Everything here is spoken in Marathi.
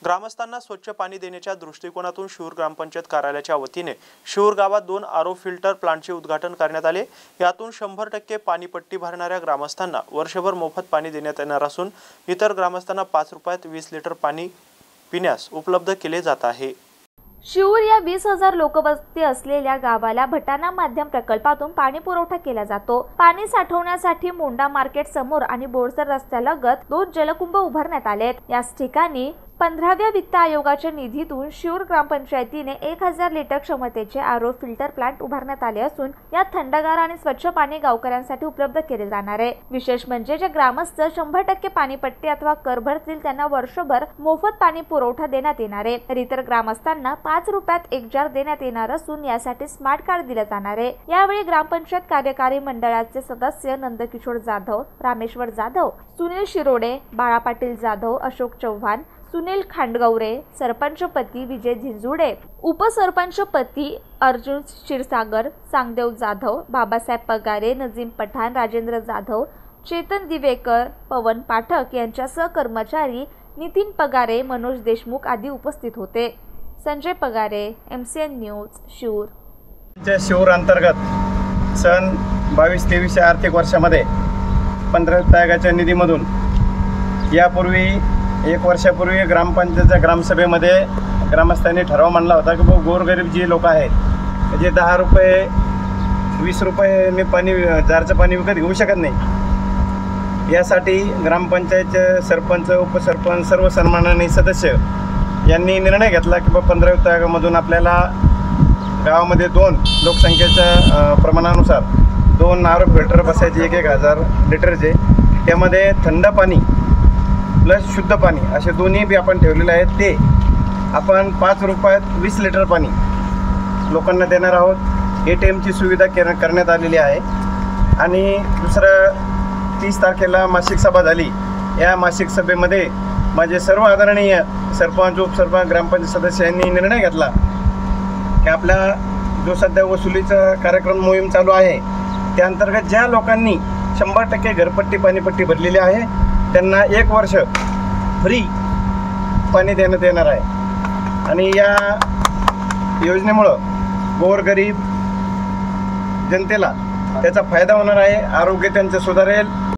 ग्रामस्थांना स्वच्छ पाणी देण्याच्या दृष्टिकोनातून शिऊर ग्रामपंचायत कार्यालयाच्या वतीने शिऊर गावात 2 आरो फिल्टर प्लांटचे उद्घाटन करण्यात आले। यातून 100% पाणीपट्टी भरणाऱ्या ग्रामस्थांना वर्षभर मोफत पाणी देण्यात येणार असून इतर ग्रामस्थांना 5 रुपयात 20 लिटर पाणी पिण्यास उपलब्ध केले जात आहे। शिऊर या 20,000 लोकवस्ती असलेल्या गावाला भटाना माध्यम प्रकल्पातून पाणी पुरवठा केला जातो। पाणी साठवण्यासाठी मोंडा मार्केट समोर आणि बोरसर रस्त्यालगत 2 जलकुंभ उभारण्यात आलेत। याच ठिकाणी 15व्या वित्त आयोगाच्या निधीतून शिऊर ग्रामपंचायतीने 1000 लिटर क्षमतेचे आरो फिल्टर प्लांट उभारण्यात आले असून यात थंडगार आणि स्वच्छ पाणी गावकऱ्यांसाठी उपलब्ध केले जाणार आहे। विशेष म्हणजे जे ग्रामस्थ 100% पाणीपट्टी अथवा कर भरतील त्यांना वर्षभर मोफत पाणी पुरवठा देण्यात येणार आहे। तर इतर ग्रामस्थांना 5 रुपयात 1 जार देण्यात येणार असून यासाठी स्मार्ट कार्ड दिले जाणार आहे। यावेळी ग्रामपंचायत कार्यकारी मंडळाचे सदस्य नंदकिशोर जाधव, रामेश्वर जाधव, सुनील शिरोडे, बाळा पाटील जाधव, अशोक चव्हाण, सुनील खांडगौरे, सरपंचपती विजय झिंजुडे, उपसरपंचपती अर्जुन क्षीरसागर, सांगदेव जाधव, बाबासाहेब पगारे, नजीम पठाण, राजेंद्र जाधव, चेतन दिवेकर, पवन पाठक यांच्यासह कर्मचारी नितीन पगारे, मनोज देशमुख आदी उपस्थित होते। Sanjay Pagare, MCN news, Shiur. शिऊर अंतर्गत सन 22-23 आर्थिक वर्षामध्ये 15 आयोगाच्या निधीमधून यापूर्वी 1 वर्षापूर्वी ग्रामपंचायतच्या ग्रामसभेमध्ये ग्रामस्थांनी ठराव मांडला होता की गोरगरीब जे लोक आहेत जे 10 रुपये 20 रुपये मी पाणी जारचं पाणी विकत घेऊ शकत नाही, यासाठी ग्रामपंचायतचे सरपंच, उपसरपंच, सर्व सन्माननीय सदस्य यांनी निर्णय घेतला की 15व्या आयोगामधून आपल्याला गावामध्ये 2 लोकसंख्येच्या प्रमाणानुसार 2 आरो फिल्टर बसायचे 1,000 लिटरचे, त्यामध्ये थंड पाणी प्लस शुद्ध पाणी असे दोन्ही बी आपण ठेवलेले आहेत। ते आपण 5 रुपयात 20 लिटर पाणी लोकांना देणार आहोत। ATMची सुविधा करण्यात आलेली आहे। आणि दुसरं 30 तारखेला मासिक सभा झाली। या मासिक सभेमध्ये माझे सर्व आदरणीय सरपंच, उपसरपंच, ग्रामपंचायत सदस्य यांनी निर्णय घेतला की आपला जो सध्या वसुलीचा कार्यक्रम मोहीम चालू आहे त्या अंतर्गत ज्या लोकांनी 100% घरपट्टी पाणीपट्टी भरलेली आहे त्यांना 1 वर्ष फ्री पाणी देण्यात येणार आहे। आणि या योजनेमुळं गोरगरीब जनतेला त्याचा फायदा होणार आहे। आरोग्य त्यांचं सुधारेल,